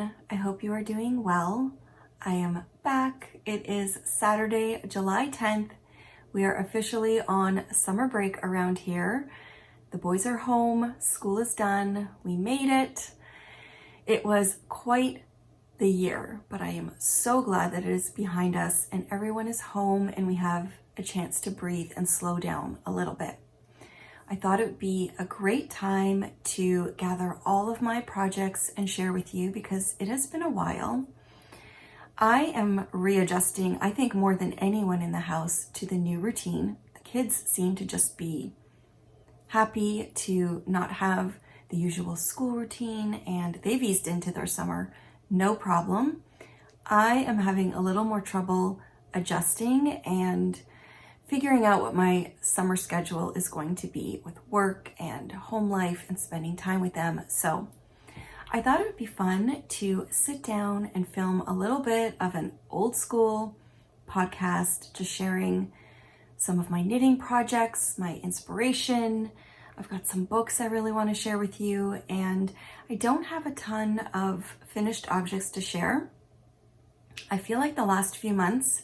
everyone. I hope you are doing well. I am back. It is Saturday, July 10th. We are officially on summer break around here. The boys are home, school is done, we made it. It was quite the year, but I am so glad that it is behind us and everyone is home and we have a chance to breathe and slow down a little bit. I thought it would be a great time to gather all of my projects and share with you because it has been a while. I am readjusting, I think more than anyone in the house, to the new routine. The kids seem to just be happy to not have the usual school routine and they've eased into their summer, no problem. I am having a little more trouble adjusting and figuring out what my summer schedule is going to be with work and home life and spending time with them. So I thought it would be fun to sit down and film a little bit of an old school podcast, just sharing some of my knitting projects, my inspiration. I've got some books I really want to share with you, and I don't have a ton of finished objects to share. I feel like the last few months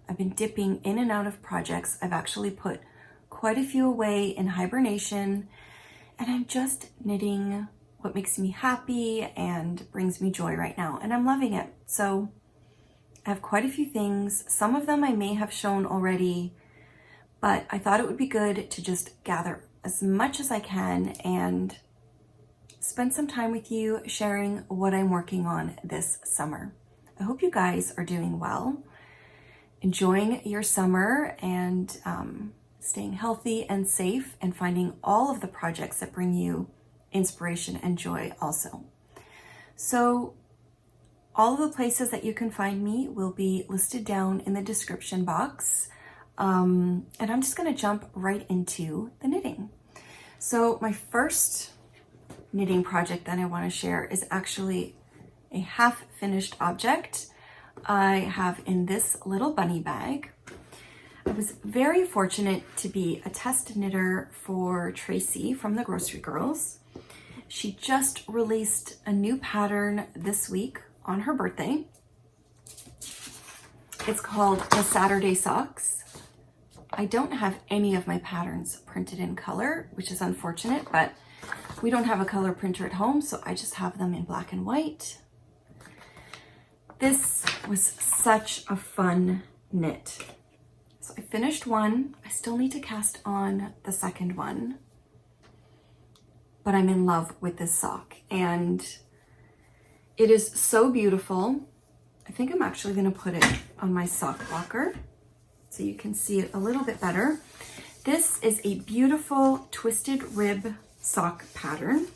I've been dipping in and out of projects. I've actually put quite a few away in hibernation, and I'm just knitting what makes me happy and brings me joy right now, and I'm loving it. So I have quite a few things. Some of them I may have shown already, but I thought it would be good to just gather as much as I can and spend some time with you sharing what I'm working on this summer. I hope you guys are doing well, enjoying your summer and staying healthy and safe and finding all of the projects that bring you inspiration and joy also. So all of the places that you can find me will be listed down in the description box. And I'm just going to jump right into the knitting. So my first knitting project that I want to share is actually a half finished object I have in this little bunny bag. I was very fortunate to be a test knitter for Tracy from the Grocery Girls. She just released a new pattern this week on her birthday. It's called the Saturday Socks. I don't have any of my patterns printed in color, which is unfortunate, but we don't have a color printer at home, so I just have them in black and white. This was such a fun knit. So I finished one. I still need to cast on the second one, but I'm in love with this sock and it is so beautiful. I think I'm actually going to put it on my sock blocker so you can see it a little bit better. This is a beautiful twisted rib sock pattern.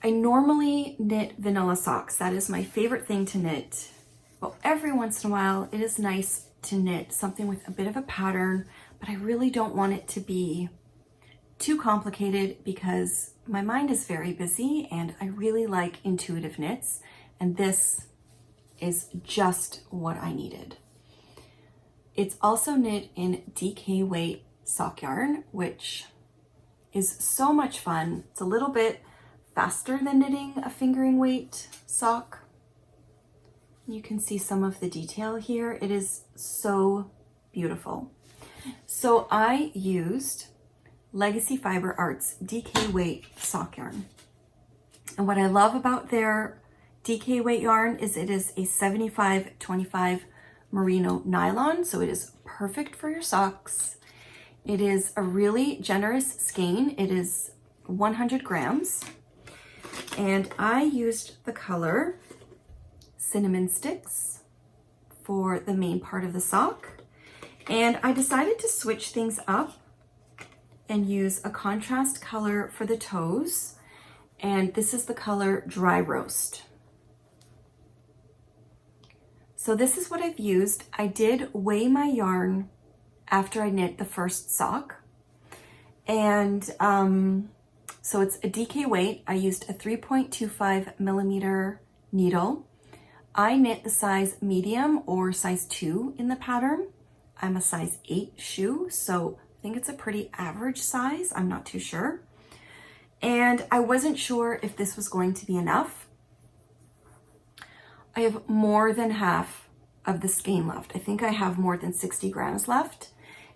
I normally knit vanilla socks. That is my favorite thing to knit. Well, every once in a while, it is nice to knit something with a bit of a pattern, but I really don't want it to be too complicated because my mind is very busy and I really like intuitive knits, and this is just what I needed. It's also knit in DK weight sock yarn, which is so much fun. It's a little bit faster than knitting a fingering weight sock. You can see some of the detail here. It is so beautiful. So I used Legacy Fiber Arts DK weight sock yarn. And what I love about their DK weight yarn is it is a 75-25 merino nylon, so it is perfect for your socks. It is a really generous skein. It is 100 grams. And I used the color Cinnamon Sticks for the main part of the sock. And I decided to switch things up and use a contrast color for the toes. And this is the color Dry Roast. So this is what I've used. I did weigh my yarn after I knit the first sock. And so it's a DK weight. I used a 3.25 millimeter needle. I knit the size medium or size 2 in the pattern. I'm a size 8 shoe, so I think it's a pretty average size. I'm not too sure. And I wasn't sure if this was going to be enough. I have more than half of the skein left. I think I have more than 60 grams left.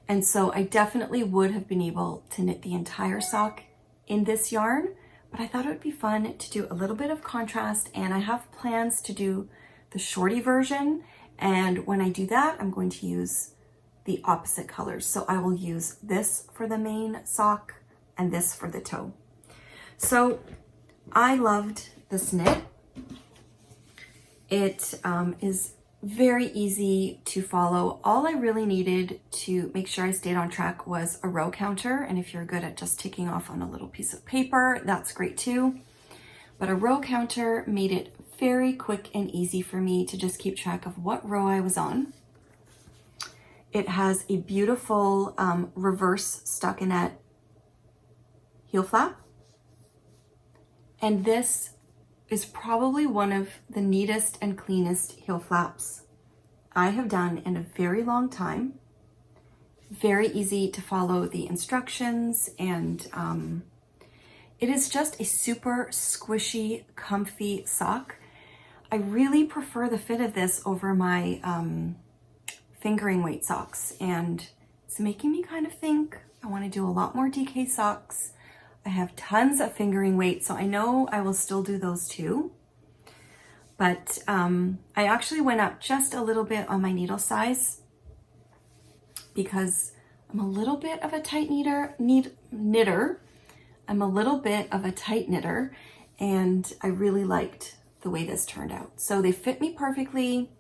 And so I definitely would have been able to knit the entire sock in this yarn, but I thought it would be fun to do a little bit of contrast, and I have plans to do the shorty version. And when I do that, I'm going to use the opposite colors. So I will use this for the main sock and this for the toe. So I loved this knit. It is very easy to follow. All I really needed to make sure I stayed on track was a row counter. And if you're good at just ticking off on a little piece of paper, that's great too. But a row counter made it very quick and easy for me to just keep track of what row I was on. It has a beautiful reverse stockinette heel flap. And this is probably one of the neatest and cleanest heel flaps I have done in a very long time. Very easy to follow the instructions, and it is just a super squishy, comfy sock. I really prefer the fit of this over my fingering weight socks, and it's making me kind of think I want to do a lot more DK socks. I have tons of fingering weight, so I know I will still do those too. But I actually went up just a little bit on my needle size because I'm a little bit of a tight knitter. I'm a little bit of a tight knitter, and I really liked the way this turned out. So they fit me perfectly.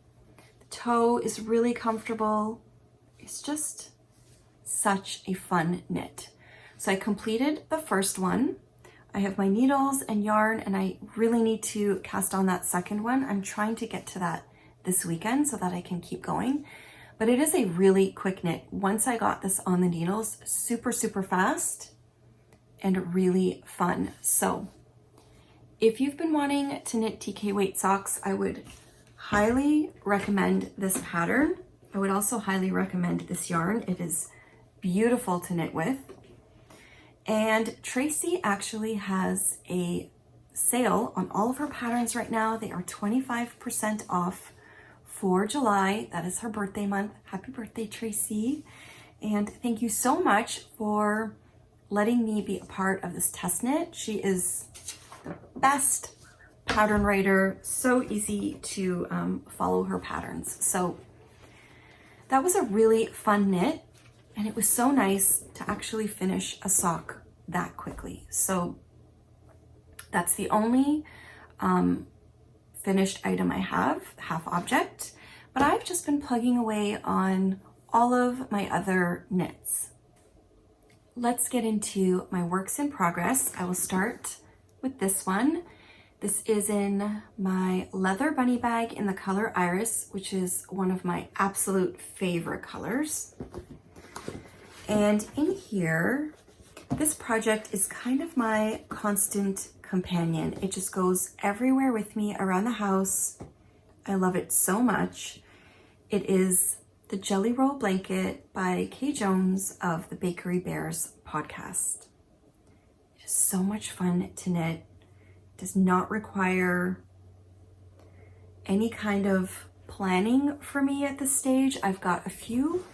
The toe is really comfortable. It's just such a fun knit. So I completed the first one. I have my needles and yarn, and I really need to cast on that second one. I'm trying to get to that this weekend so that I can keep going. But it is a really quick knit. Once I got this on the needles, super, super fast and really fun. So if you've been wanting to knit DK weight socks, I would highly recommend this pattern. I would also highly recommend this yarn. It is beautiful to knit with. And Tracy actually has a sale on all of her patterns right now. They are 25% off for July. That is her birthday month. Happy birthday, Tracy. And thank you so much for letting me be a part of this test knit. She is the best pattern writer. So easy to follow her patterns. So that was a really fun knit. And it was so nice to actually finish a sock that quickly. So that's the only finished item I have, half object, but I've just been plugging away on all of my other knits. Let's get into my works in progress. I will start with this one. This is in my leather bunny bag in the color Iris, which is one of my absolute favorite colors. And in here, this project is kind of my constant companion. It just goes everywhere with me around the house. I love it so much. It is the Jelly Roll Blanket by Kay Jones of the Bakery Bears podcast. It is so much fun to knit. It does not require any kind of planning for me at this stage. I've got a few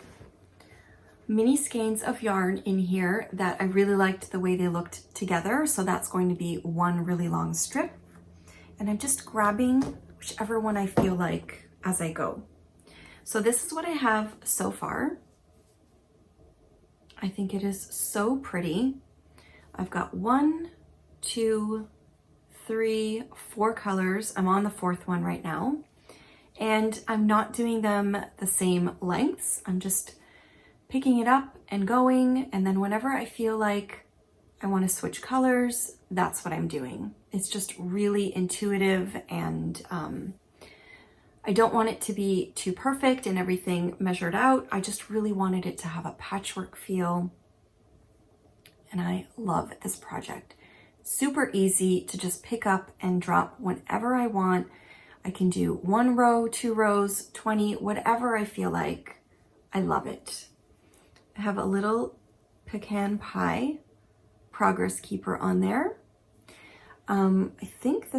mini skeins of yarn in here that I really liked the way they looked together. So that's going to be one really long strip. And I'm just grabbing whichever one I feel like as I go. So this is what I have so far. I think it is so pretty. I've got 1, 2, 3, 4 colors. I'm on the 4th one right now. And I'm not doing them the same lengths. I'm just picking it up and going, and then whenever I feel like I want to switch colors, that's what I'm doing. It's just really intuitive, and I don't want it to be too perfect and everything measured out. I just really wanted it to have a patchwork feel, and I love this project. Super easy to just pick up and drop whenever I want. I can do 1 row, 2 rows, 20, whatever I feel like. I love it. I have a little pecan pie progress keeper on there. I think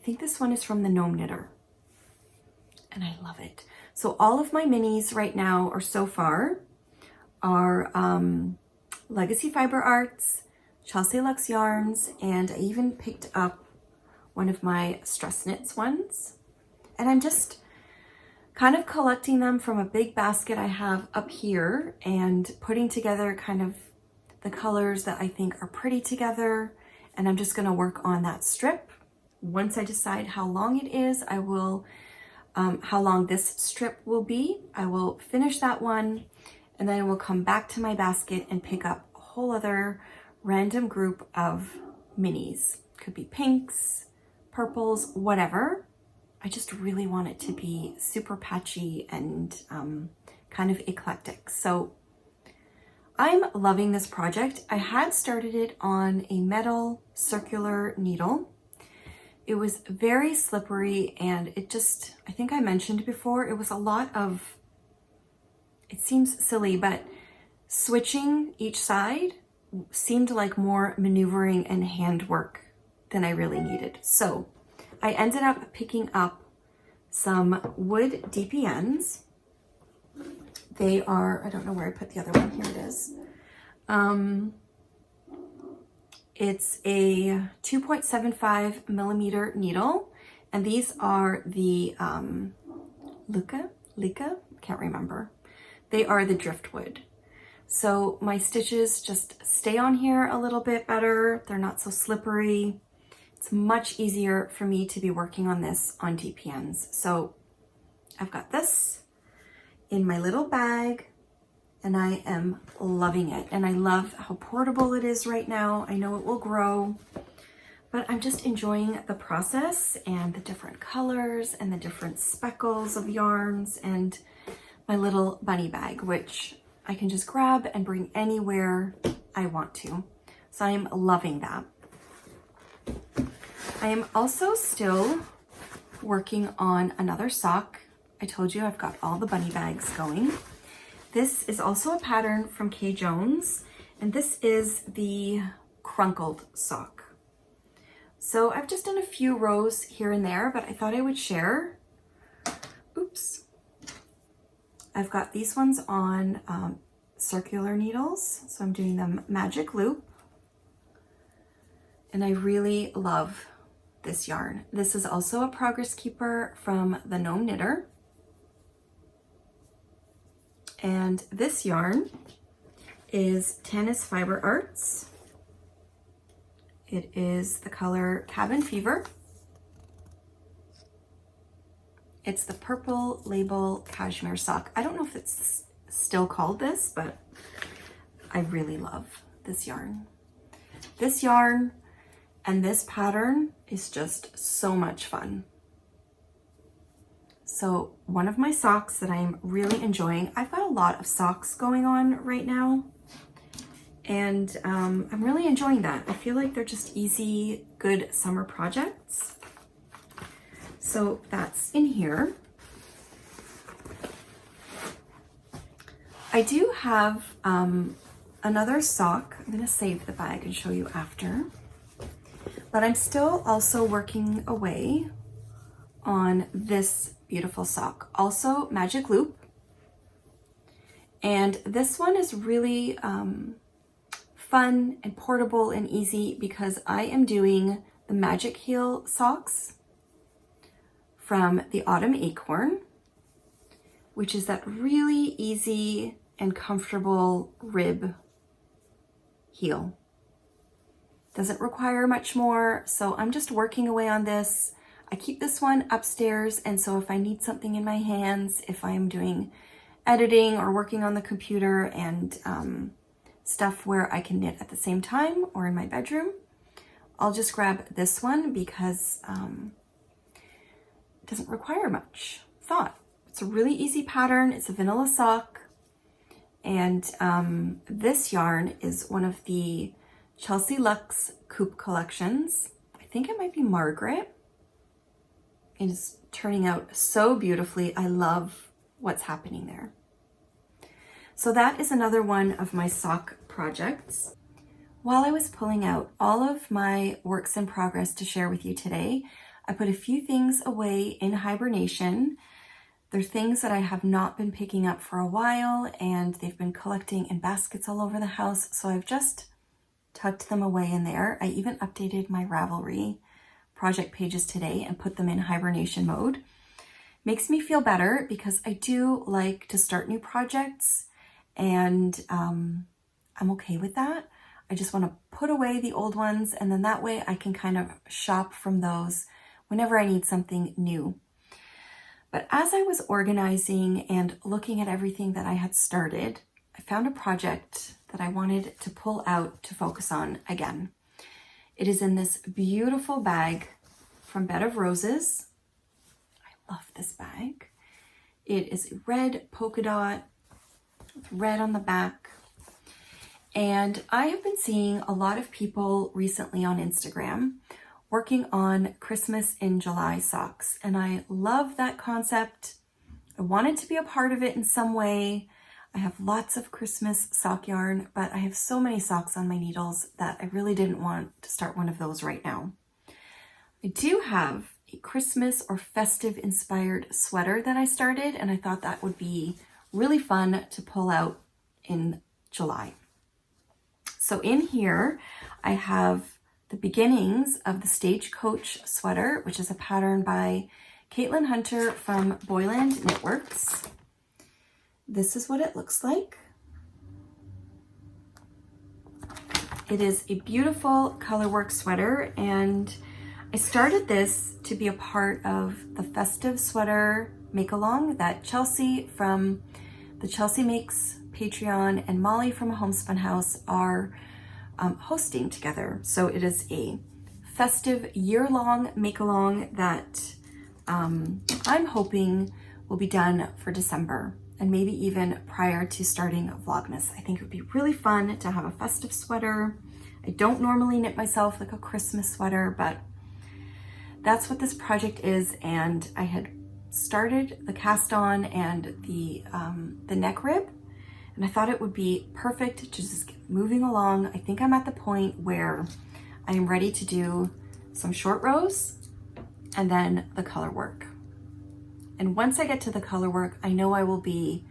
think this one is from the Gnome Knitter, and I love it. So all of my minis right now, or so far, are Legacy Fiber Arts, Chelsea Luxe Yarns, and I even picked up one of my Stress Knits ones. And I'm just kind of collecting them from a big basket I have up here and putting together kind of the colors that I think are pretty together. And I'm just gonna work on that strip. Once I decide how long it is, I will, how long this strip will be, I will finish that one, and then I will come back to my basket and pick up a whole other random group of minis. Could be pinks, purples, whatever. I just really want it to be super patchy and kind of eclectic. So I'm loving this project. I had started it on a metal circular needle. It was very slippery, and it just, I think I mentioned before, it was a lot of, it seems silly, but switching each side seemed like more maneuvering and handwork than I really needed. So I ended up picking up some wood DPNs. They are, I don't know where I put the other one, here it is. It's a 2.75 millimeter needle, and these are the Lika, can't remember. They are the driftwood. So my stitches just stay on here a little bit better. They're not so slippery. It's much easier for me to be working on this on DPNs. So I've got this in my little bag, and I am loving it. And I love how portable it is right now. I know it will grow, but I'm just enjoying the process and the different colors and the different speckles of yarns, and my little bunny bag, which I can just grab and bring anywhere I want to. So I am loving that. I am also still working on another sock. I told you I've got all the bunny bags going. This is also a pattern from Kay Jones, and this is the crunkled sock. So I've just done a few rows here and there, but I thought I would share. Oops. I've got these ones on circular needles, so I'm doing them magic loop. And I really love this yarn. This is also a progress keeper from the Gnome Knitter. And this yarn is Tanis Fiber Arts. It is the color Cabin Fever. It's the purple label cashmere sock. I don't know if it's still called this, but I really love this yarn. This yarn and this pattern is just so much fun. So one of my socks that I'm really enjoying, I've got a lot of socks going on right now, and I'm really enjoying that. I feel like they're just easy, good summer projects. So that's in here. I do have another sock. I'm gonna save the bag and show you after. But I'm still also working away on this beautiful sock. Also magic loop. And this one is really fun and portable and easy because I am doing the Magic Heel socks from the Autumn Acorn, which is that really easy and comfortable rib heel. Doesn't require much more, so I'm just working away on this. I keep this one upstairs, and so if I need something in my hands, if I'm doing editing or working on the computer and stuff where I can knit at the same time, or in my bedroom, I'll just grab this one because it doesn't require much thought. It's a really easy pattern. It's a vanilla sock, and this yarn is one of the Chelsea Luxe Coupe collections. I think it might be Margaret. It is turning out so beautifully. I love what's happening there. So that is another one of my sock projects. While I was pulling out all of my works in progress to share with you today, I put a few things away in hibernation. They're things that I have not been picking up for a while, and they've been collecting in baskets all over the house, so I've just tucked them away in there. I even updated my Ravelry project pages today and put them in hibernation mode. Makes me feel better because I do like to start new projects, and I'm okay with that. I just want to put away the old ones, and then that way I can kind of shop from those whenever I need something new. But as I was organizing and looking at everything that I had started, I found a project that I wanted to pull out to focus on again. It is in this beautiful bag from Bed of Roses. I love this bag. It is a red polka dot with red on the back. And I have been seeing a lot of people recently on Instagram working on Christmas in July socks. And I love that concept. I wanted to be a part of it in some way. I have lots of Christmas sock yarn, but I have so many socks on my needles that I really didn't want to start one of those right now. I do have a Christmas or festive inspired sweater that I started, and I thought that would be really fun to pull out in July. So in here, I have the beginnings of the Stagecoach sweater, which is a pattern by Caitlin Hunter from Boyland Knitworks. This is what it looks like. It is a beautiful colorwork sweater, and I started this to be a part of the festive sweater make-along that Chelsea from the Chelsea Makes Patreon and Molly from Homespun House are hosting together. So it is a festive year-long make-along that I'm hoping will be done for December and maybe even prior to starting Vlogmas. I think it would be really fun to have a festive sweater. I don't normally knit myself like a Christmas sweater, but that's what this project is. And I had started the cast on and the neck rib, and I thought it would be perfect to just get moving along. I think I'm at the point where I am ready to do some short rows and then the color work. And once I get to the color work, I know I will be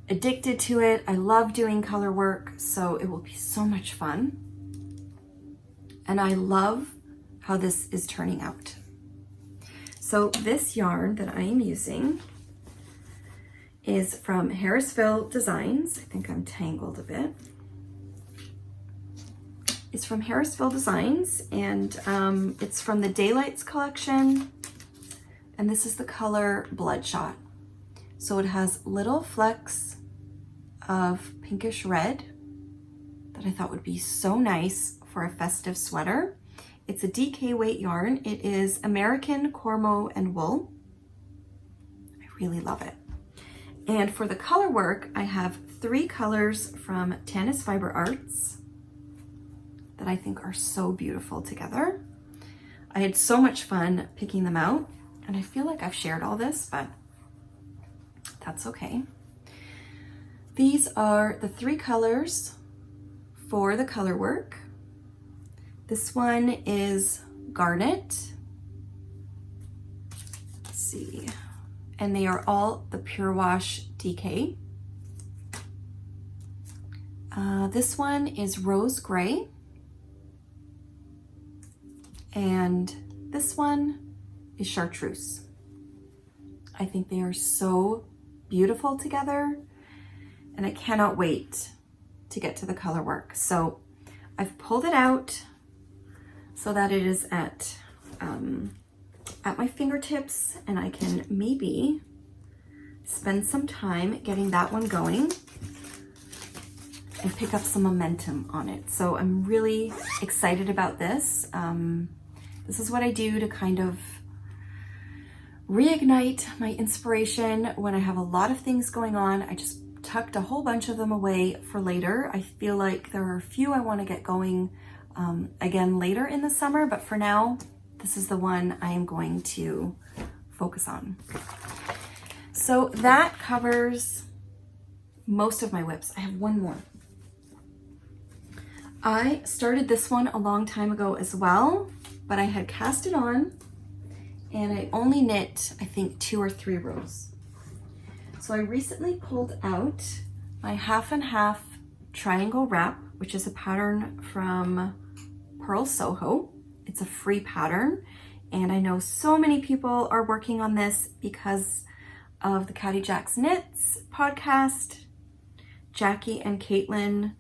addicted to it. I love doing color work, so it will be so much fun. And I love how this is turning out. So this yarn that I am using is from Harrisville Designs. I think I'm tangled a bit. It's from Harrisville Designs, and it's from the Daylights collection. And this is the color Bloodshot. So it has little flecks of pinkish red that I thought would be so nice for a festive sweater. It's a DK weight yarn. It is American Cormo and wool. I really love it. And for the color work, I have 3 colors from Tanis Fiber Arts that I think are so beautiful together. I had so much fun picking them out, and I feel like I've shared all this, but that's okay. These are the 3 colors for the color work. This one is Garnet. Let's see. And they are all the Pure Wash DK. This one is Rose Gray. And this one is Chartreuse. I think they are so beautiful together, and I cannot wait to get to the color work. So I've pulled it out so that it is at my fingertips, and I can maybe spend some time getting that one going and pick up some momentum on it. So I'm really excited about this. This is what I do to kind of reignite my inspiration when I have a lot of things going on. I just tucked a whole bunch of them away for later. I feel like there are a few I want to get going again later in the summer, but for now, this is the one I am going to focus on. So that covers most of my whips. I have one more. I started this one a long time ago as well, but I had cast it on and I only knit, I think, 2 or 3 rows. So I recently pulled out my half and half triangle wrap, which is a pattern from Purl Soho. It's a free pattern, and I know so many people are working on this because of the Caddy Jack's Knits podcast. Jackie and Caitlin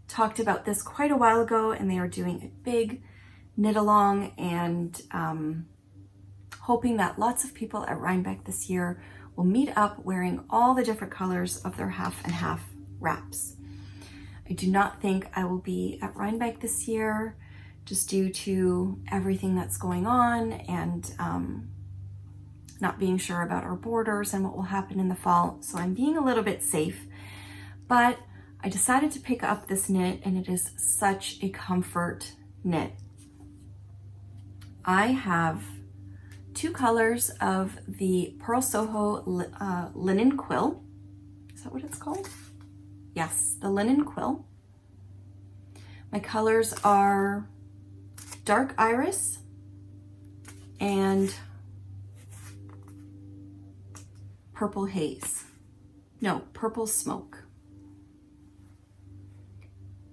talked about this quite a while ago, and they are doing a big knit along, and hoping that lots of people at Rhinebeck this year will meet up wearing all the different colors of their half and half wraps. I do not think I will be at Rhinebeck this year, just due to everything that's going on and not being sure about our borders and what will happen in the fall. So I'm being a little bit safe, but I decided to pick up this knit, and it is such a comfort knit. I have 2 colors of the Purl Soho linen quill. Is that what it's called? Yes, the linen quill. My colors are dark iris and purple haze. No, purple smoke.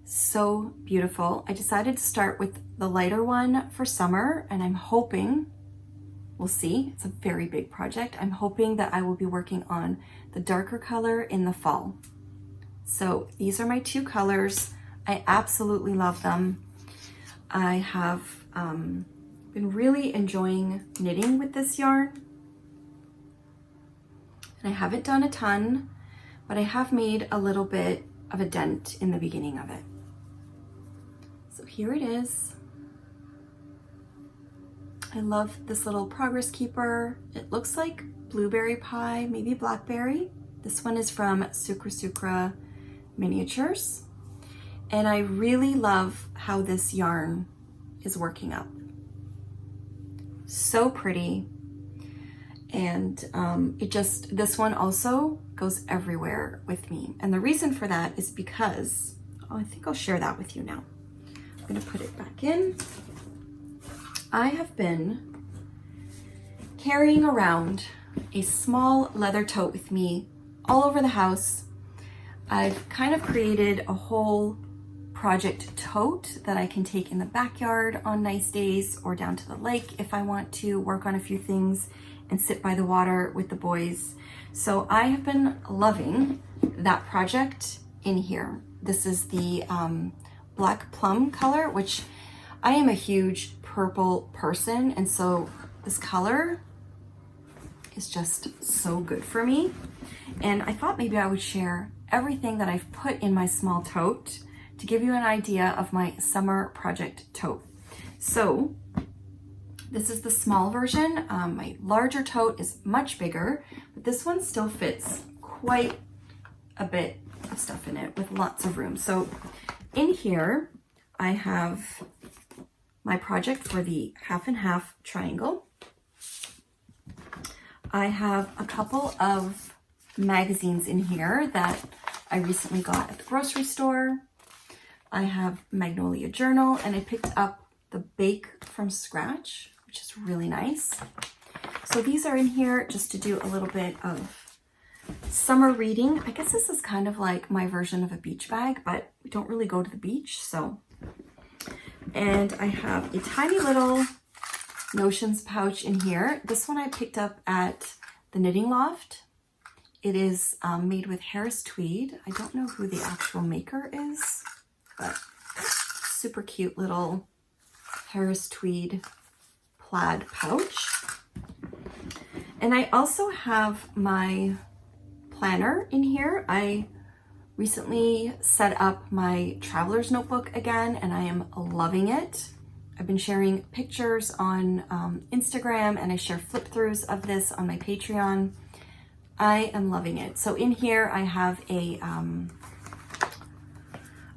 So beautiful. I decided to start with the lighter one for summer, and I'm hoping, we'll see, it's a very big project. I'm hoping that I will be working on the darker color in the fall. So these are my 2 colors. I absolutely love them. I have been really enjoying knitting with this yarn. And I haven't done a ton, but I have made a little bit of a dent in the beginning of it. So here it is. I love this little progress keeper. It looks like blueberry pie, maybe blackberry. This one is from Sucra Sucra Miniatures. And I really love how this yarn is working up. So pretty. And this one also goes everywhere with me. And the reason for that is because, I think I'll share that with you now. I'm gonna put it back in. I have been carrying around a small leather tote with me all over the house. I've kind of created a whole project tote that I can take in the backyard on nice days, or down to the lake if I want to work on a few things and sit by the water with the boys. So I have been loving that project in here. This is the black plum color, which I am a huge purple person, and so this color is just so good for me. And I thought maybe I would share everything that I've put in my small tote to give you an idea of my summer project tote. So this is the small version. My larger tote is much bigger, but this one still fits quite a bit of stuff in it with lots of room. So in here, I have my project for the half and half triangle. I have a couple of magazines in here that I recently got at the grocery store. I have Magnolia Journal, and I picked up the Bake from Scratch, which is really nice. So these are in here just to do a little bit of summer reading. I guess this is kind of like my version of a beach bag, but we don't really go to the beach, so. And I have a tiny little Notions pouch in here. This one I picked up at the Knitting Loft. It is made with Harris Tweed. I don't know who the actual maker is, but super cute little Harris Tweed plaid pouch. And I also have my planner in here. I recently set up my traveler's notebook again, and I am loving it. I've been sharing pictures on Instagram, and I share flip throughs of this on my Patreon. I am loving it. So in here I have a,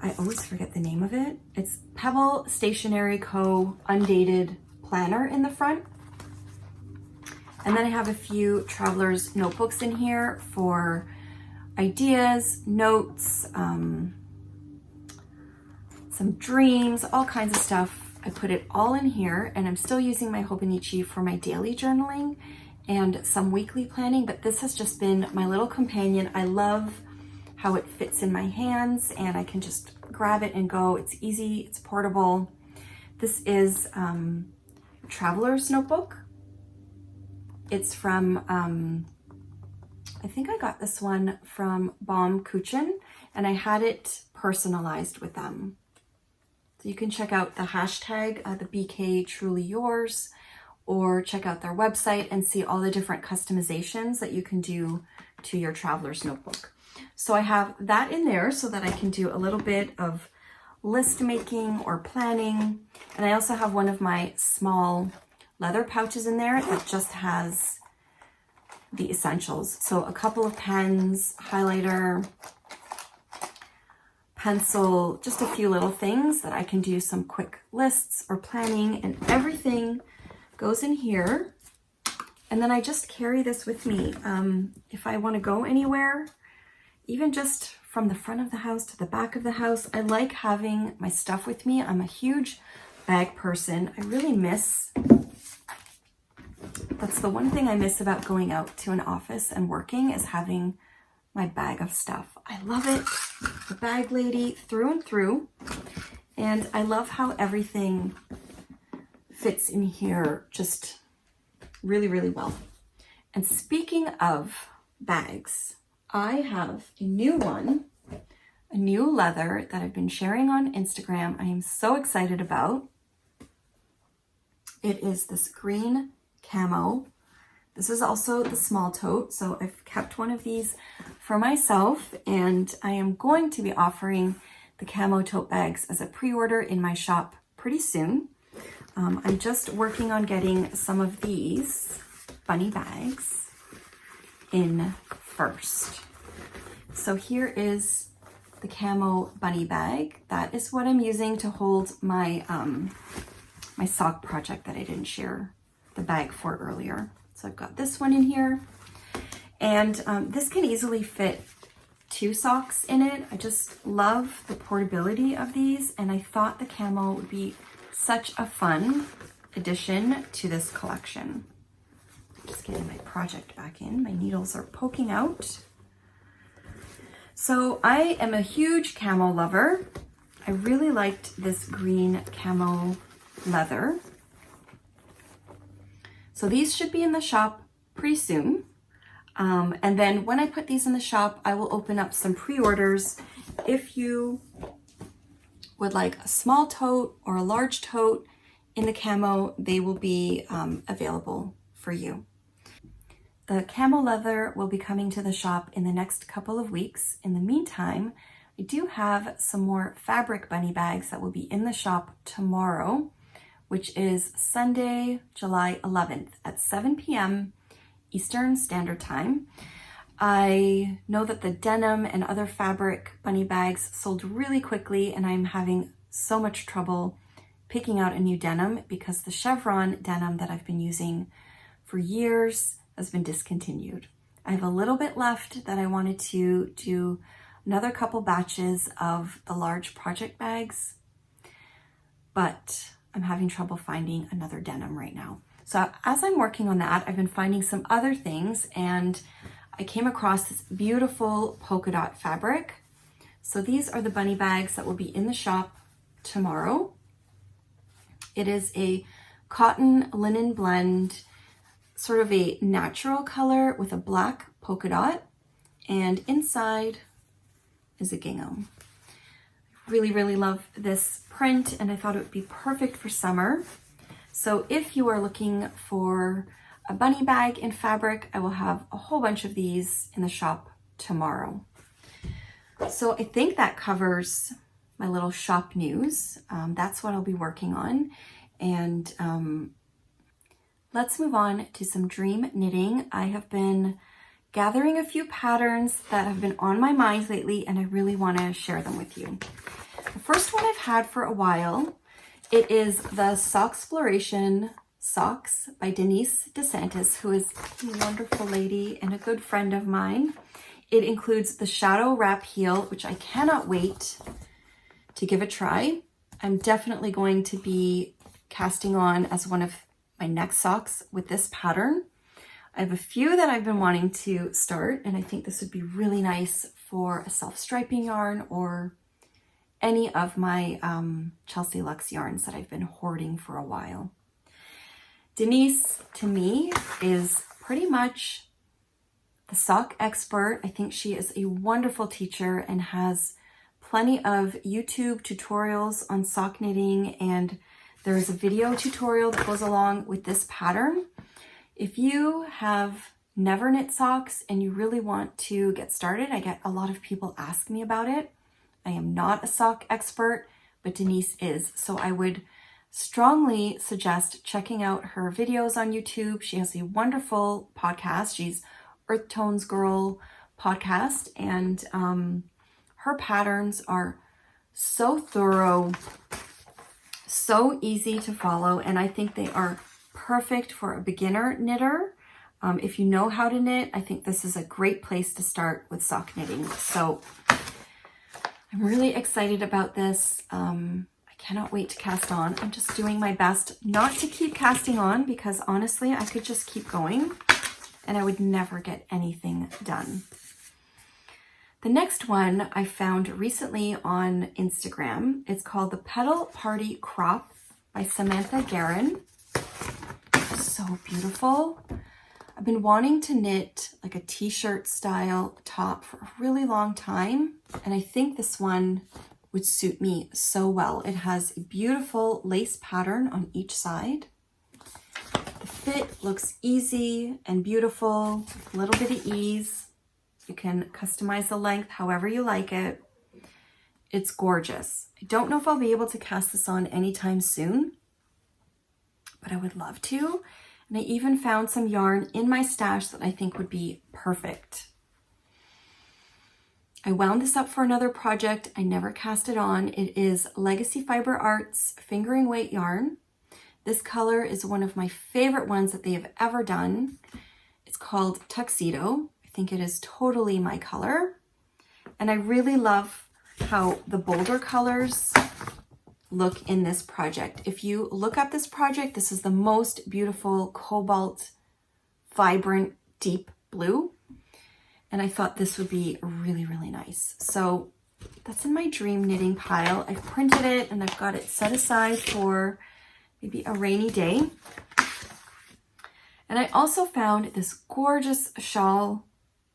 I always forget the name of it. It's Pebble Stationery Co. Undated Planner in the front. And then I have a few traveler's notebooks in here for ideas, notes, some dreams, all kinds of stuff. I put it all in here, and I'm still using my Hobonichi for my daily journaling and some weekly planning, but this has just been my little companion. I love how it fits in my hands and I can just grab it and go. It's easy, it's portable. This is Traveler's Notebook. It's from, I think I got this one from Baum Kuchen, and I had it personalized with them. So you can check out the hashtag, the BK Truly Yours, or check out their website and see all the different customizations that you can do to your Traveler's Notebook. So I have that in there so that I can do a little bit of list making or planning. And I also have one of my small leather pouches in there that just has the essentials. So a couple of pens, highlighter, pencil, just a few little things that I can do some quick lists or planning, and everything goes in here. And then I just carry this with me. If I want to go anywhere, even just from the front of the house to the back of the house, I like having my stuff with me. I'm a huge bag person. I really miss, that's the one thing I miss about going out to an office and working, is having my bag of stuff. I love it. The bag lady through and through. And I love how everything fits in here just really, really well. And speaking of bags, I have a new one, a new leather that I've been sharing on Instagram. I am so excited about. It is this green camo. This is also the small tote, so I've kept one of these for myself, and I am going to be offering the camo tote bags as a pre-order in my shop pretty soon. I'm just working on getting some of these bunny bags in first. So here is the camo bunny bag. That is what I'm using to hold my my sock project that I didn't share the bag for earlier. So I've got this one in here, and this can easily fit 2 socks in it. I just love the portability of these, and I thought the camo would be such a fun addition to this collection. Just getting my project back in. My needles are poking out. So I am a huge camo lover. I really liked this green camo leather. So these should be in the shop pretty soon. And then when I put these in the shop, I will open up some pre-orders. If you would like a small tote or a large tote in the camo, they will be available for you. The camo leather will be coming to the shop in the next couple of weeks. In the meantime, I do have some more fabric bunny bags that will be in the shop tomorrow, which is Sunday, July 11th at 7 p.m. Eastern Standard Time. I know that the denim and other fabric bunny bags sold really quickly, and I'm having so much trouble picking out a new denim because the chevron denim that I've been using for years has been discontinued. I have a little bit left that I wanted to do another couple batches of the large project bags, but I'm having trouble finding another denim right now. So as I'm working on that, I've been finding some other things, and I came across this beautiful polka dot fabric. So these are the bunny bags that will be in the shop tomorrow. It is a cotton linen blend, sort of a natural color with a black polka dot, and inside is a gingham. Really, really love this print, and I thought it would be perfect for summer. So if you are looking for a bunny bag in fabric, I will have a whole bunch of these in the shop tomorrow. So I think that covers my little shop news. That's what I'll be working on. And let's move on to some dream knitting. I have been gathering a few patterns that have been on my mind lately, and I really want to share them with you. The first one I've had for a while, it is the Socksploration Socks by Denise DeSantis, who is a wonderful lady and a good friend of mine. It includes the shadow wrap heel, which I cannot wait to give a try. I'm definitely going to be casting on as one of my next socks with this pattern. I have a few that I've been wanting to start, and I think this would be really nice for a self-striping yarn or any of my Chelsea Luxe yarns that I've been hoarding for a while. Denise, to me, is pretty much the sock expert. I think she is a wonderful teacher and has plenty of YouTube tutorials on sock knitting, and there's a video tutorial that goes along with this pattern. If you have never knit socks and you really want to get started, I get a lot of people ask me about it. I am not a sock expert, but Denise is. So I would strongly suggest checking out her videos on YouTube. She has a wonderful podcast. She's Earth Tones Girl podcast, and her patterns are so thorough, so easy to follow, and I think they are perfect for a beginner knitter. If you know how to knit, I think this is a great place to start with sock knitting. So I'm really excited about this. I cannot wait to cast on. I'm just doing my best not to keep casting on, because honestly, I could just keep going and I would never get anything done. The next one I found recently on Instagram. It's called the Petal Party Crop by Samantha Guerin. So beautiful. I've been wanting to knit like a t-shirt style top for a really long time, and I think this one would suit me so well. It has a beautiful lace pattern on each side. The fit looks easy and beautiful, a little bit of ease. You can customize the length however you like it. It's gorgeous. I don't know if I'll be able to cast this on anytime soon, but I would love to. And I even found some yarn in my stash that I think would be perfect. I wound this up for another project. I never cast it on. It is Legacy Fiber Arts Fingering Weight yarn. This color is one of my favorite ones that they have ever done. It's called Tuxedo. I think it is totally my color. And I really love how the bolder colors look in this project. If you look up this project, this is the most beautiful cobalt, vibrant, deep blue. And I thought this would be really, really nice. So that's in my dream knitting pile. I've printed it and I've got it set aside for maybe a rainy day. And I also found this gorgeous shawl,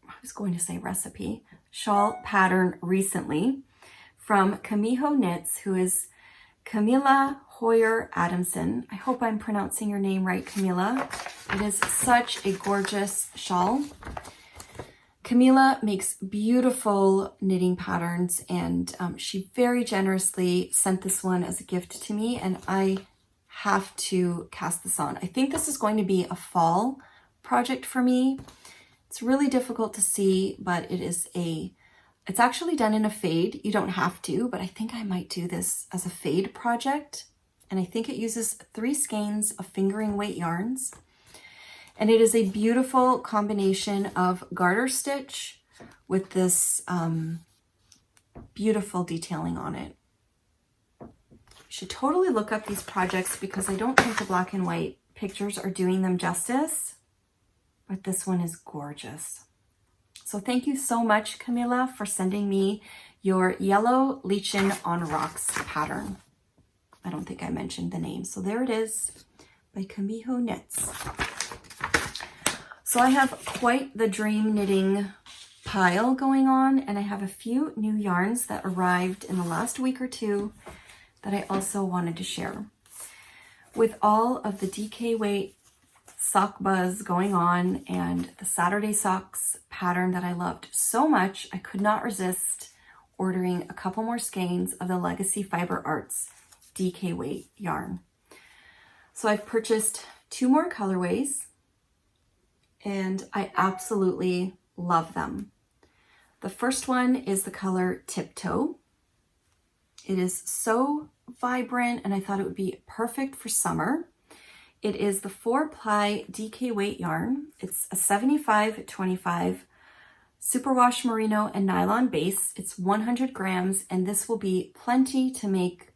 I was going to say recipe, shawl pattern recently from Camijo Knits, who is Camilla Hoyer Adamson. I hope I'm pronouncing your name right, Camilla. It is such a gorgeous shawl. Camilla makes beautiful knitting patterns, and she very generously sent this one as a gift to me, and I have to cast this on. I think this is going to be a fall project for me. It's really difficult to see, but it's actually done in a fade. You don't have to, but I think I might do this as a fade project. And I think it uses 3 skeins of fingering weight yarns. And it is a beautiful combination of garter stitch with this beautiful detailing on it. You should totally look up these projects because I don't think the black and white pictures are doing them justice, but this one is gorgeous. So thank you so much, Camilla, for sending me your yellow lichen on rocks pattern. I don't think I mentioned the name. So there it is by Camijo Knits. So I have quite the dream knitting pile going on, and I have a few new yarns that arrived in the last week or two that I also wanted to share. With all of the DK weight sock buzz going on and the Saturday socks pattern that I loved so much, I could not resist ordering a couple more skeins of the Legacy Fiber Arts DK weight yarn. So I've purchased 2 more colorways and I absolutely love them. The first one is the color Tiptoe. It is so vibrant and I thought it would be perfect for summer. It is the 4-ply DK weight yarn. It's a 75-25 superwash merino and nylon base. It's 100 grams, and this will be plenty to make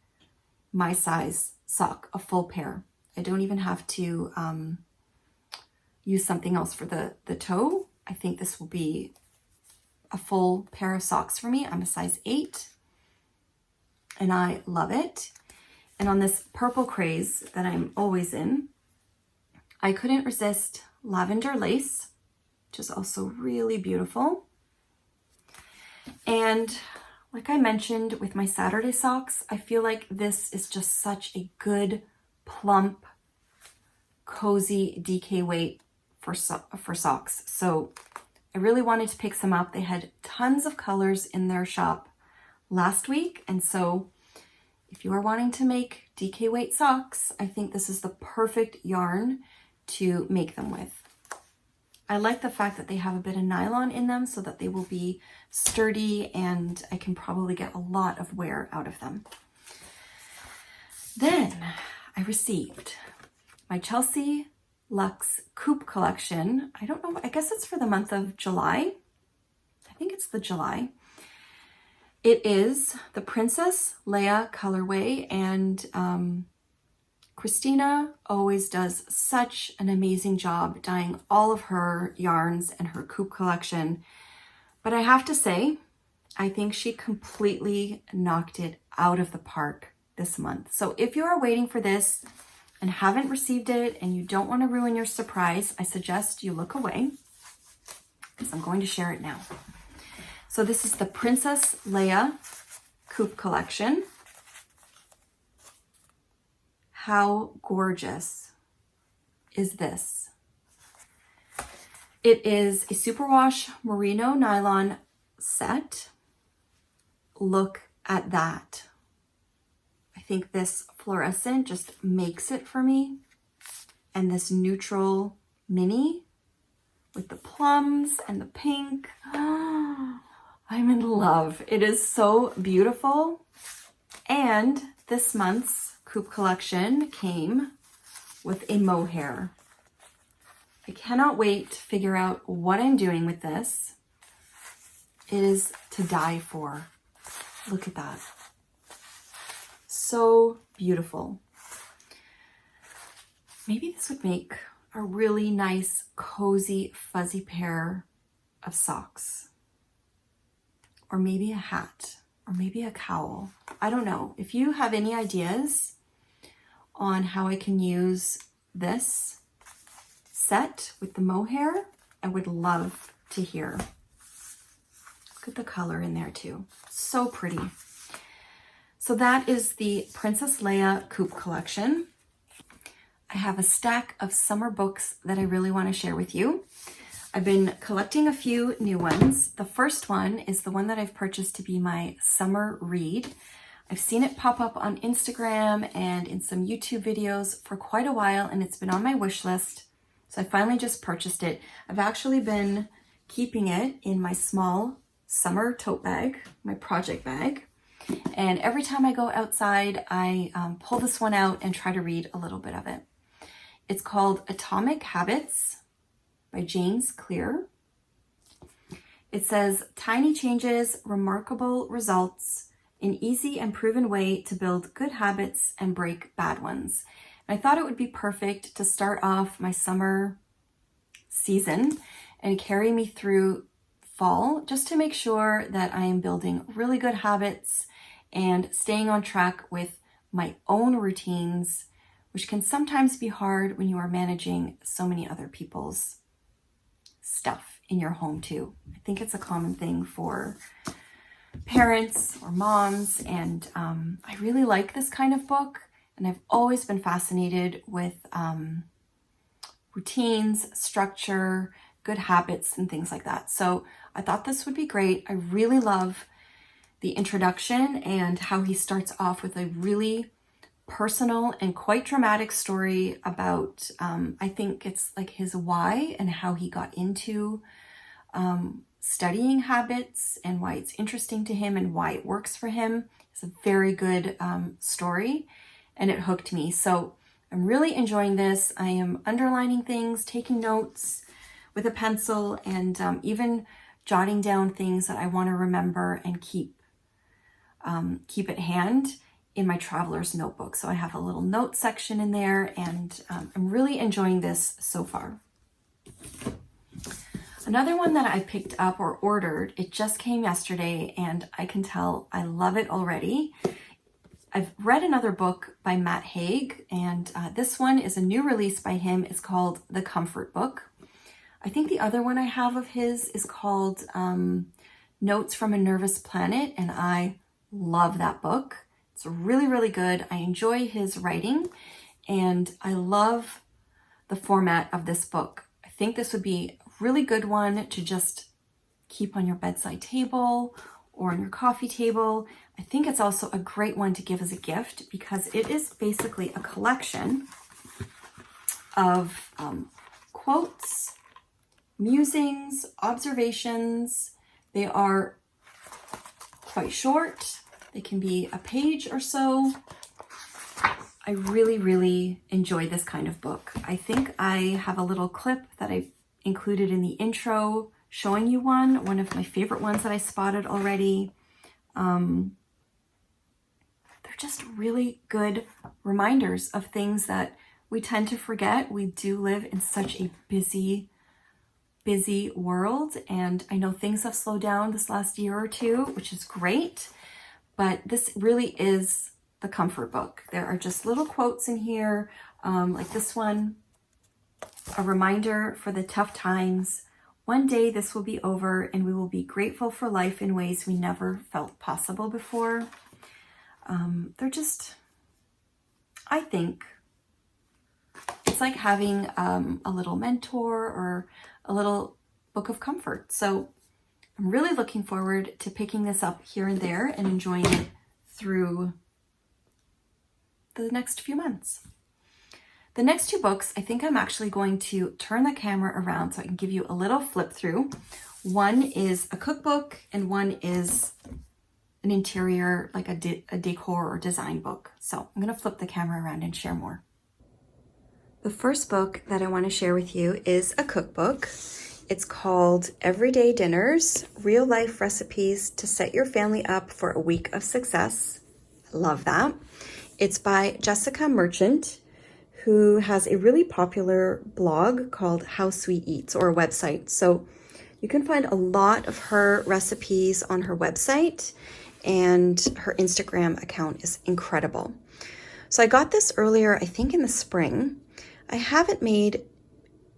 my size sock, a full pair. I don't even have to use something else for the toe. I think this will be a full pair of socks for me. I'm a size 8 and I love it. And on this purple craze that I'm always in, I couldn't resist lavender lace, which is also really beautiful. And like I mentioned with my Saturday socks, I feel like this is just such a good, plump, cozy DK weight for socks. So I really wanted to pick some up. They had tons of colors in their shop last week. And so if you are wanting to make DK weight socks, I think this is the perfect yarn to make them with. I like the fact that they have a bit of nylon in them so that they will be sturdy and I can probably get a lot of wear out of them. Then I received my Chelsea Luxe Coupe collection. I don't know, I guess it's for the month of July. I think it's the July. It is the Princess Leia colorway, and Christina always does such an amazing job dyeing all of her yarns and her coupe collection. But I have to say, I think she completely knocked it out of the park this month. So if you are waiting for this and haven't received it and you don't want to ruin your surprise, I suggest you look away because I'm going to share it now. So this is the Princess Leia Coupe collection. How gorgeous is this? It is a superwash merino nylon set. Look at that. I think this fluorescent just makes it for me. And this neutral mini with the plums and the pink. I'm in love. It is so beautiful. And this month's coupe collection came with a mohair. I cannot wait to figure out what I'm doing with this. It is to die for. Look at that. So beautiful. Maybe this would make a really nice, cozy, fuzzy pair of socks. Or maybe a hat. Or maybe a cowl. I don't know. If you have any ideas on how I can use this set with the mohair, I would love to hear. Look at the color in there too. So pretty. So that is the Princess Leia Coupe collection. I have a stack of summer books that I really want to share with you. I've been collecting a few new ones. The first one is the one that I've purchased to be my summer read. I've seen it pop up on Instagram and in some YouTube videos for quite a while, and it's been on my wish list. So I finally just purchased it. I've actually been keeping it in my small summer tote bag, my project bag. And every time I go outside, I pull this one out and try to read a little bit of it. It's called Atomic Habits by James Clear. It says, tiny changes, remarkable results, an easy and proven way to build good habits and break bad ones. And I thought it would be perfect to start off my summer season and carry me through fall, just to make sure that I am building really good habits and staying on track with my own routines, which can sometimes be hard when you are managing so many other people's stuff in your home too. I think it's a common thing for parents or moms, and I really like this kind of book, and I've always been fascinated with routines, structure, good habits, and things like that. So I thought this would be great. I really love the introduction and how he starts off with a really personal and quite dramatic story about, I think it's like his why and how he got into studying habits and why it's interesting to him and why it works for him. It's a very good story, and it hooked me. So I'm really enjoying this. I am underlining things, taking notes with a pencil, and even jotting down things that I want to remember and keep at hand. in my traveler's notebook. So I have a little note section in there, and I'm really enjoying this so far. Another one that I picked up or ordered, it just came yesterday, and I can tell I love it already. I've read another book by Matt Haig, and this one is a new release by him. It's called The Comfort Book. I think the other one I have of his is called Notes from a Nervous Planet, and I love that book. It's really, really good. I enjoy his writing, and I love the format of this book. I think this would be a really good one to just keep on your bedside table or on your coffee table. I think it's also a great one to give as a gift because it is basically a collection of quotes, musings, observations. They are quite short. They can be a page or so. I really, really enjoy this kind of book. I think I have a little clip that I included in the intro showing you one of my favorite ones that I spotted already. They're just really good reminders of things that we tend to forget. We do live in such a busy world, and I know things have slowed down this last year or two, which is great, but this really is the comfort book. There are just little quotes in here, like this one, a reminder for the tough times. One day this will be over and we will be grateful for life in ways we never felt possible before. They're just, I think, it's like having a little mentor or a little book of comfort. So I'm really looking forward to picking this up here and there and enjoying it through the next few months. The next two books, I think I'm actually going to turn the camera around so I can give you a little flip through. One is a cookbook and one is an interior, like a decor or design book. So I'm going to flip the camera around and share more. The first book that I want to share with you is a cookbook. It's called Everyday Dinners, Real Life Recipes to Set Your Family Up for a Week of Success. Love that. It's by Jessica Merchant, who has a really popular blog called How Sweet Eats, or a website. So you can find a lot of her recipes on her website, and her Instagram account is incredible. So I got this earlier, I think in the spring. I haven't made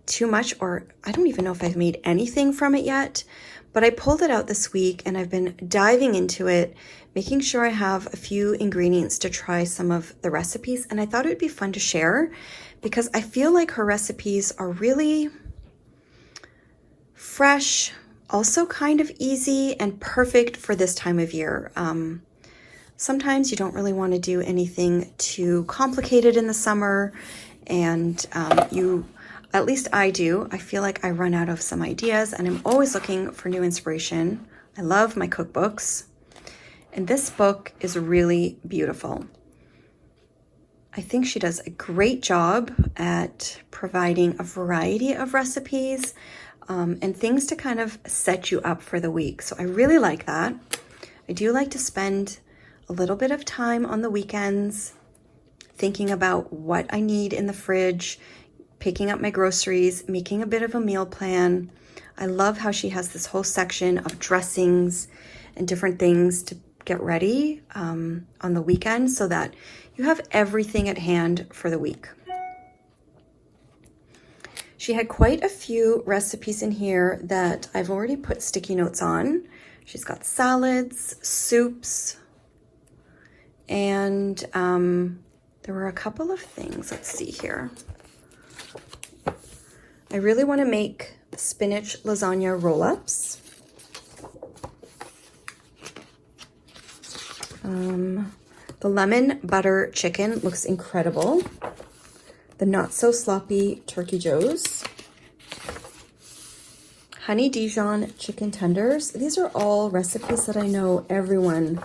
too much, or I don't even know if I've made anything from it yet, but I pulled it out this week and I've been diving into it, making sure I have a few ingredients to try some of the recipes. And I thought it would be fun to share because I feel like her recipes are really fresh, also kind of easy and perfect for this time of year. Sometimes you don't really want to do anything too complicated in the summer, and at least I do. I feel like I run out of some ideas and I'm always looking for new inspiration. I love my cookbooks. And this book is really beautiful. I think she does a great job at providing a variety of recipes and things to kind of set you up for the week. So I really like that. I do like to spend a little bit of time on the weekends thinking about what I need in the fridge, picking up my groceries, making a bit of a meal plan. I love how she has this whole section of dressings and different things to get ready on the weekend so that you have everything at hand for the week. She had quite a few recipes in here that I've already put sticky notes on. She's got salads, soups, and there were a couple of things. Let's see here. I really want to make spinach lasagna roll-ups. The lemon butter chicken looks incredible. The not so sloppy turkey joes. Honey Dijon chicken tenders. These are all recipes that I know everyone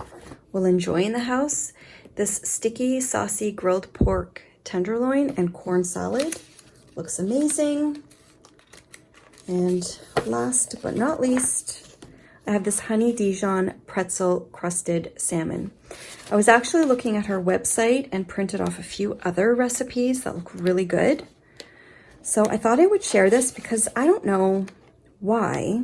will enjoy in the house. This sticky, saucy grilled pork tenderloin and corn salad looks amazing. And last but not least, I have this honey Dijon pretzel crusted salmon. I was actually looking at her website and printed off a few other recipes that look really good. So I thought I would share this because I don't know why,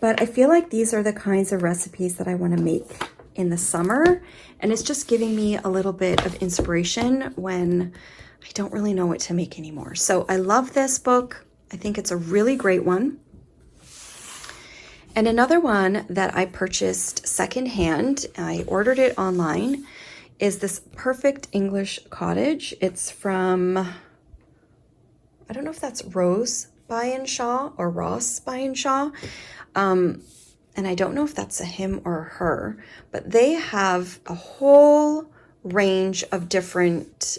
but I feel like these are the kinds of recipes that I want to make in the summer. And it's just giving me a little bit of inspiration when I don't really know what to make anymore. So I love this book. I think it's a really great one. And another one that I purchased secondhand, I ordered it online, is this Perfect English Cottage. It's from, I don't know if that's Rose by & Shaw or Ross by & Shaw. And I don't know if that's a him or a her, but they have a whole range of different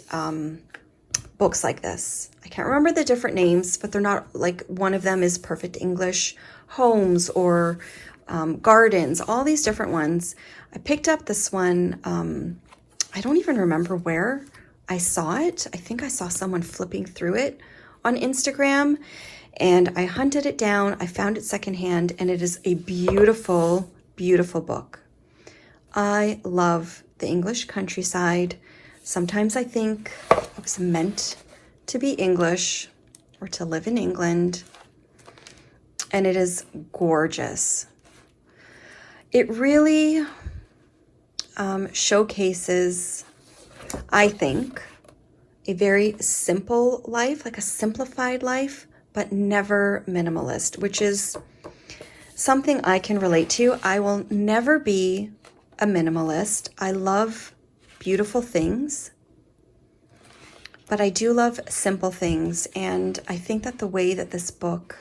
books like this. I can't remember the different names, but they're not like, one of them is Perfect English Homes or Gardens, all these different ones. I picked up this one. I don't even remember where I saw it. I think I saw someone flipping through it on Instagram, and I hunted it down. I found it secondhand, and it is a beautiful, beautiful book. I love the English countryside. Sometimes I think I was meant to be English or to live in England. And it is gorgeous. It really showcases, I think, a very simple life, like a simplified life, but never minimalist, which is something I can relate to. I will never be a minimalist. I love beautiful things, but I do love simple things. And I think that the way that this book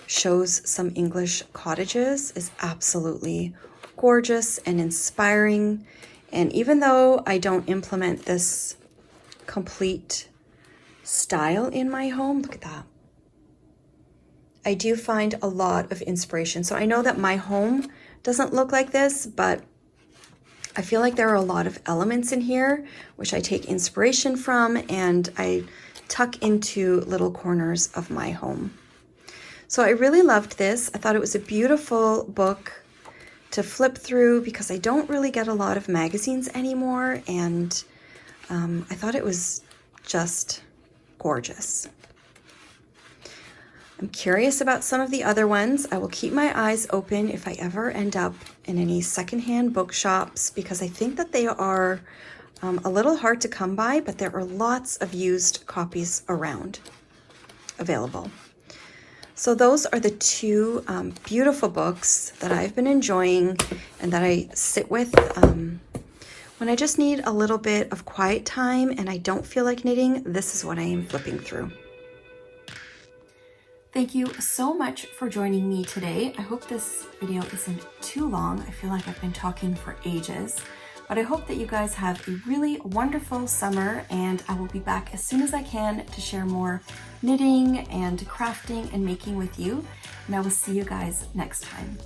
shows some English cottages is absolutely gorgeous and inspiring. And even though I don't implement this complete style in my home, look at that, I do find a lot of inspiration. So I know that my home doesn't look like this, but I feel like there are a lot of elements in here which I take inspiration from, and I tuck into little corners of my home. So I really loved this. I thought it was a beautiful book to flip through because I don't really get a lot of magazines anymore, and I thought it was just gorgeous. I'm curious about some of the other ones. I will keep my eyes open if I ever end up in any secondhand bookshops, because I think that they are a little hard to come by, but there are lots of used copies around available. So those are the two beautiful books that I've been enjoying and that I sit with when I just need a little bit of quiet time and I don't feel like knitting. This is what I am flipping through. Thank you so much for joining me today. I hope this video isn't too long. I feel like I've been talking for ages. But I hope that you guys have a really wonderful summer, and I will be back as soon as I can to share more knitting and crafting and making with you. And I will see you guys next time.